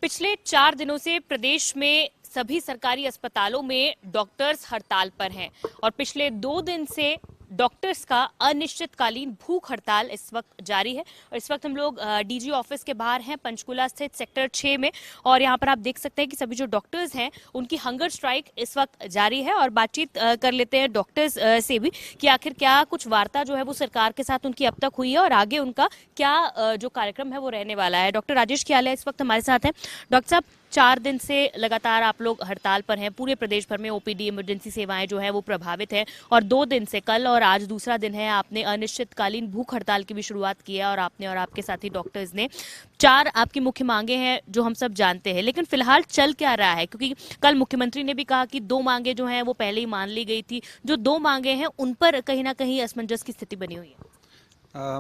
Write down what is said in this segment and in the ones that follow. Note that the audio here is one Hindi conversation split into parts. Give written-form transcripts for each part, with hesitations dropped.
पिछले 4 दिनों से प्रदेश में सभी सरकारी अस्पतालों में डॉक्टर्स हड़ताल पर हैं और पिछले 2 दिन से डॉक्टर्स का अनिश्चितकालीन भूख हड़ताल इस वक्त जारी है। और इस वक्त हम लोग डीजी ऑफिस के बाहर हैं पंचकुला स्थित सेक्टर 6 में, और यहाँ पर आप देख सकते हैं कि सभी जो डॉक्टर्स हैं उनकी हंगर स्ट्राइक इस वक्त जारी है। और बातचीत कर लेते हैं डॉक्टर्स से भी कि आखिर क्या कुछ वार्ता जो है वो सरकार के साथ उनकी अब तक हुई है और आगे उनका क्या जो कार्यक्रम है वो रहने वाला है। डॉक्टर राजेश ख्याल है इस वक्त हमारे साथ हैं। डॉक्टर साहब, 4 दिन से लगातार आप लोग हड़ताल पर हैं। पूरे प्रदेश भर में ओपीडी इमरजेंसी सेवाएं जो है वो प्रभावित है और 2 दिन से, कल और आज दूसरा दिन है, आपने अनिश्चितकालीन भूख हड़ताल की भी शुरुआत की है और आपने और आपके साथी डॉक्टर्स ने 4 आपकी मुख्य मांगे हैं जो हम सब जानते हैं। लेकिन फिलहाल चल क्या रहा है, क्योंकि कल मुख्यमंत्री ने भी कहा कि 2 मांगे जो हैं वो पहले ही मान ली गई थी। जो 2 मांगे हैं उन पर कहीं ना कहीं असमंजस की स्थिति बनी हुई है।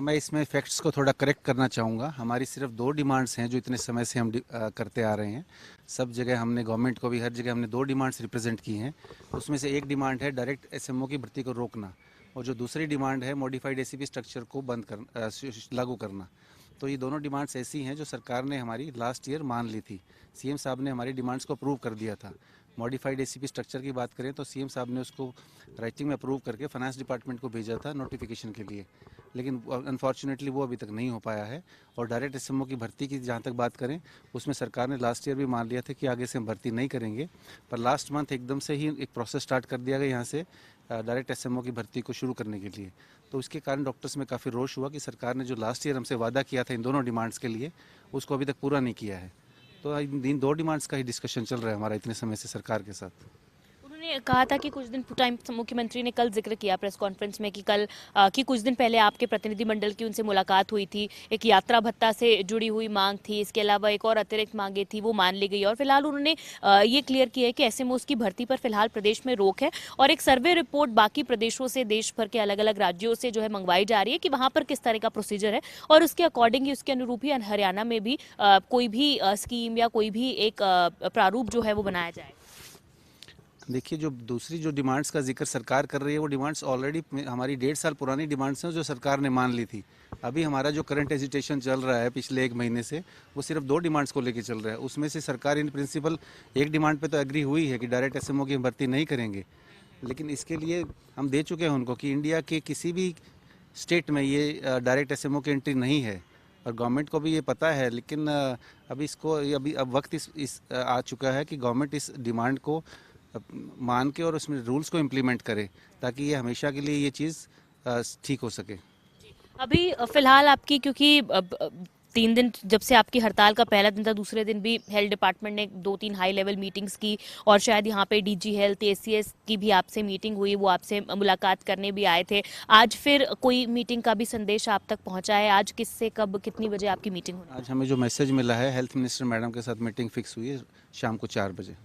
मैं इसमें फैक्ट्स को थोड़ा करेक्ट करना चाहूँगा। हमारी सिर्फ 2 डिमांड्स हैं जो इतने समय से हम करते आ रहे हैं। सब जगह हमने, गवर्नमेंट को भी हर जगह हमने 2 डिमांड्स रिप्रेजेंट की हैं। उसमें से एक डिमांड है डायरेक्ट एसएमओ की भर्ती को रोकना, और जो दूसरी डिमांड है मॉडिफाइड एसीपी स्ट्रक्चर को लागू करना। तो ये दोनों डिमांड्स ऐसी हैं जो सरकार ने हमारी लास्ट ईयर मान ली थी। सीएम साहब ने हमारी डिमांड्स को अप्रूव कर दिया था। मॉडिफाइड एसीपी स्ट्रक्चर की बात करें तो सीएम साहब ने उसको राइटिंग में अप्रूव करके फाइनेंस डिपार्टमेंट को भेजा था नोटिफिकेशन के लिए, लेकिन अनफॉर्चुनेटली वो अभी तक नहीं हो पाया है। और डायरेक्ट एसएमओ की भर्ती की जहाँ तक बात करें, उसमें सरकार ने लास्ट ईयर भी मान लिया था कि आगे से हम भर्ती नहीं करेंगे, पर लास्ट मंथ एकदम से ही एक प्रोसेस स्टार्ट कर दिया गया यहाँ से डायरेक्ट एसएमओ की भर्ती को शुरू करने के लिए। तो इसके कारण डॉक्टर्स में काफ़ी रोष हुआ कि सरकार ने जो लास्ट ईयर हमसे वादा किया था इन दोनों डिमांड्स के लिए, उसको अभी तक पूरा नहीं किया है। तो इन 2 डिमांड्स का ही डिस्कशन चल रहा है हमारा इतने समय से सरकार के साथ। उन्होंने कहा था कि कुछ दिन टाइम, मुख्यमंत्री ने कल जिक्र किया प्रेस कॉन्फ्रेंस में कि कल कि कुछ दिन पहले आपके प्रतिनिधिमंडल की उनसे मुलाकात हुई थी। एक यात्रा भत्ता से जुड़ी हुई मांग थी, इसके अलावा एक और अतिरिक्त मांगे थी, वो मान ली गई। और फिलहाल उन्होंने ये क्लियर किया है कि एसएमओस की भर्ती पर फिलहाल प्रदेश में रोक है और एक सर्वे रिपोर्ट बाकी प्रदेशों से, देश भर के अलग अलग राज्यों से जो है मंगवाई जा रही है कि वहां पर किस तरह का प्रोसीजर है और उसके अकॉर्डिंग ही, उसके अनुरूप ही हरियाणा में भी कोई भी स्कीम या कोई भी एक प्रारूप जो है वो बनाया जाए। देखिए, जो दूसरी जो डिमांड्स का जिक्र सरकार कर रही है, वो डिमांड्स ऑलरेडी हमारी 1.5 साल पुरानी डिमांड्स हैं जो सरकार ने मान ली थी। अभी हमारा जो करंट एजिटेशन चल रहा है पिछले 1 महीने से, वो सिर्फ 2 डिमांड्स को लेकर चल रहा है। उसमें से सरकार इन प्रिंसिपल एक डिमांड पे तो एग्री हुई है कि डायरेक्ट एसएमओ की भर्ती नहीं करेंगे, लेकिन इसके लिए हम दे चुके हैं उनको कि इंडिया के किसी भी स्टेट में ये डायरेक्ट एसएमओ की एंट्री नहीं है, और गवर्नमेंट को भी ये पता है। लेकिन अभी इसको अब वक्त इस आ चुका है कि गवर्नमेंट इस डिमांड को मान के और उसमें रूल्स को इम्प्लीमेंट करे, ताकि ये हमेशा के लिए ये चीज़ ठीक हो सके। अभी फिलहाल आपकी, क्योंकि 3 दिन जब से आपकी हड़ताल का पहला दिन था, दूसरे दिन भी हेल्थ डिपार्टमेंट ने 2-3 हाई लेवल मीटिंग्स की और शायद यहाँ पे डीजी हेल्थ, एसीएस की भी आपसे मीटिंग हुई, वो आपसे मुलाकात करने भी आए थे। आज फिर कोई मीटिंग का भी संदेश आप तक पहुँचा है? आज किससे, कब, कितनी बजे आपकी मीटिंग होनी है? आज हमें जो मैसेज मिला है, हेल्थ मिनिस्टर मैडम के साथ मीटिंग फिक्स हुई है शाम को 4 बजे।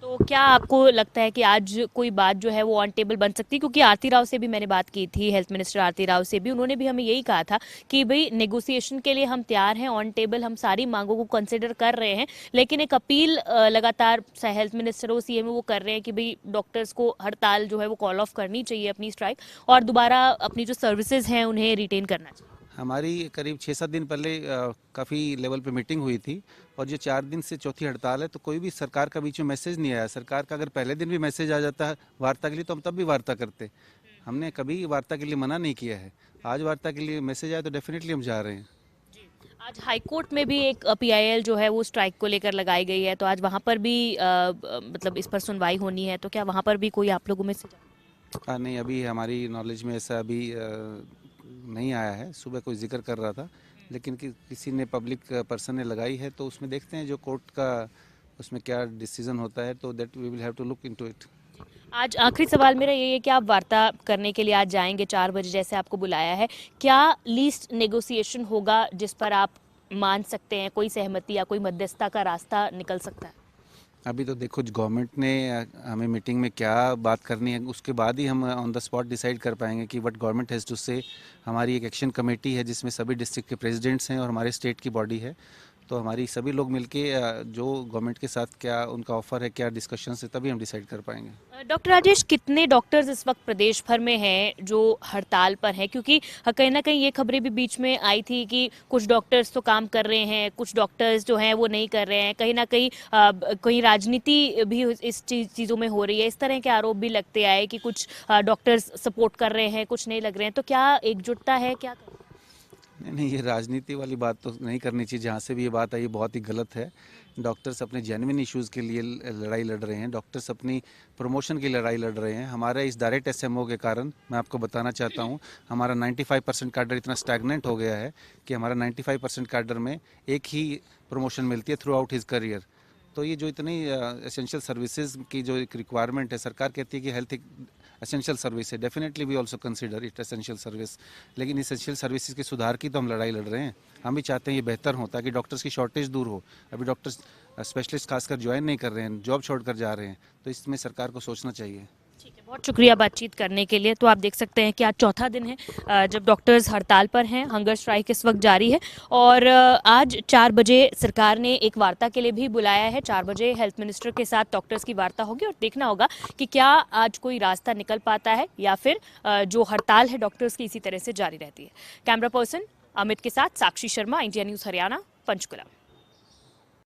तो क्या आपको लगता है कि आज कोई बात जो है वो ऑन टेबल बन सकती है? क्योंकि आरती राव से भी मैंने बात की थी, हेल्थ मिनिस्टर आरती राव से भी, उन्होंने भी हमें यही कहा था कि भाई नेगोशिएशन के लिए हम तैयार हैं, ऑन टेबल हम सारी मांगों को कंसिडर कर रहे हैं, लेकिन एक अपील लगातार हेल्थ मिनिस्टर हो, सीएम वो कर रहे हैं कि भाई डॉक्टर्स को हड़ताल जो है वो कॉल ऑफ करनी चाहिए, अपनी स्ट्राइक, और दोबारा अपनी जो सर्विसेज हैं उन्हें रिटेन करना चाहिए। हमारी करीब 6-7 दिन पहले काफ़ी लेवल पे मीटिंग हुई थी, और जो 4 दिन से चौथी हड़ताल है, तो कोई भी सरकार का बीच में मैसेज नहीं आया। सरकार का अगर पहले दिन भी मैसेज आ जाता है वार्ता के लिए, तो हम तब भी वार्ता करते। हमने कभी वार्ता के लिए मना नहीं किया है। आज वार्ता के लिए मैसेज आया तो डेफिनेटली हम जा रहे हैं। आज हाईकोर्ट में भी एक पीआईएल जो है वो स्ट्राइक को लेकर लगाई गई है, तो आज वहां पर भी मतलब इस पर सुनवाई होनी है, तो क्या वहां पर भी कोई आप लोगों में से? नहीं, अभी हमारी नॉलेज में ऐसा अभी नहीं आया है। सुबह कोई जिक्र कर रहा था, लेकिन किसी ने, पब्लिक पर्सन ने लगाई है, तो उसमें देखते हैं जो कोर्ट का उसमें क्या डिसीजन होता है, तो that we will have to look into it. आज आखिरी सवाल मेरा यही है कि आप वार्ता करने के लिए आज जाएंगे 4 बजे जैसे आपको बुलाया है, क्या लीस्ट नेगोशिएशन होगा जिस पर आप मान सकते हैं कोई सहमति या कोई मध्यस्थता का रास्ता निकल सकता है? अभी तो देखो, गवर्नमेंट ने हमें मीटिंग में क्या बात करनी है, उसके बाद ही हम ऑन द स्पॉट डिसाइड कर पाएंगे कि व्हाट गवर्नमेंट हैज़ टू से। हमारी एक एक्शन कमेटी है जिसमें सभी डिस्ट्रिक्ट के प्रेसिडेंट्स हैं और हमारे स्टेट की बॉडी है, तो हमारी सभी लोग मिलके जो गवर्नमेंट के साथ क्या उनका ऑफर है, क्या डिस्कशन है, तभी हम डिसाइड कर पाएंगे। डॉक्टर राजेश, कितने डॉक्टर्स इस वक्त प्रदेश भर में हैं जो हड़ताल पर हैं? क्योंकि कहीं ना कहीं ये खबरें भी बीच में आई थी कि कुछ डॉक्टर्स तो काम कर रहे हैं, कुछ डॉक्टर्स जो हैं वो नहीं कर रहे हैं, कहीं ना कहीं कहीं राजनीति भी इस चीज़ों में हो रही है। इस तरह के आरोप भी लगते आए कि कुछ डॉक्टर्स सपोर्ट कर रहे हैं, कुछ नहीं लग रहे हैं। तो क्या एकजुटता है, क्या करें? नहीं, ये राजनीति वाली बात तो नहीं करनी चाहिए। जहाँ से भी ये बात आई, ये बहुत ही गलत है। डॉक्टर्स अपने जेन्युइन इश्यूज़ के लिए लड़ाई लड़ रहे हैं, डॉक्टर्स अपनी प्रमोशन की लड़ाई लड़ रहे हैं। हमारे इस डायरेक्ट एसएमओ के कारण मैं आपको बताना चाहता हूँ, हमारा 95% कैडर इतना स्टैग्नेंट हो गया है कि हमारा 95% कैडर में एक ही प्रमोशन मिलती है थ्रू आउट हिज करियर। तो ये जो इतनी एसेंशियल सर्विसेज की जो एक रिक्वायरमेंट है, सरकार कहती है कि हेल्थ एक एसेंशियल सर्विस है, definitely we also consider it essential service. लेकिन एसेंशियल सर्विसेज के सुधार की तो हम लड़ाई लड़ रहे हैं। हम भी चाहते हैं ये बेहतर हो ताकि डॉक्टर्स की शॉर्टेज दूर हो। अभी डॉक्टर्स स्पेशलिस्ट खासकर ज्वाइन नहीं कर रहे हैं, जॉब छोड़कर जा रहे हैं, तो इसमें सरकार को सोचना चाहिए। ठीक है, बहुत शुक्रिया बातचीत करने के लिए। तो आप देख सकते हैं कि आज चौथा दिन है जब डॉक्टर्स हड़ताल पर हैं। हंगर स्ट्राइक इस वक्त जारी है और आज 4 बजे सरकार ने एक वार्ता के लिए भी बुलाया है। 4 बजे हेल्थ मिनिस्टर के साथ डॉक्टर्स की वार्ता होगी और देखना होगा कि क्या आज कोई रास्ता निकल पाता है या फिर जो हड़ताल है डॉक्टर्स की इसी तरह से जारी रहती है। कैमरा पर्सन अमित के साथ साक्षी शर्मा, इंडिया न्यूज़ हरियाणा, पंचकुला।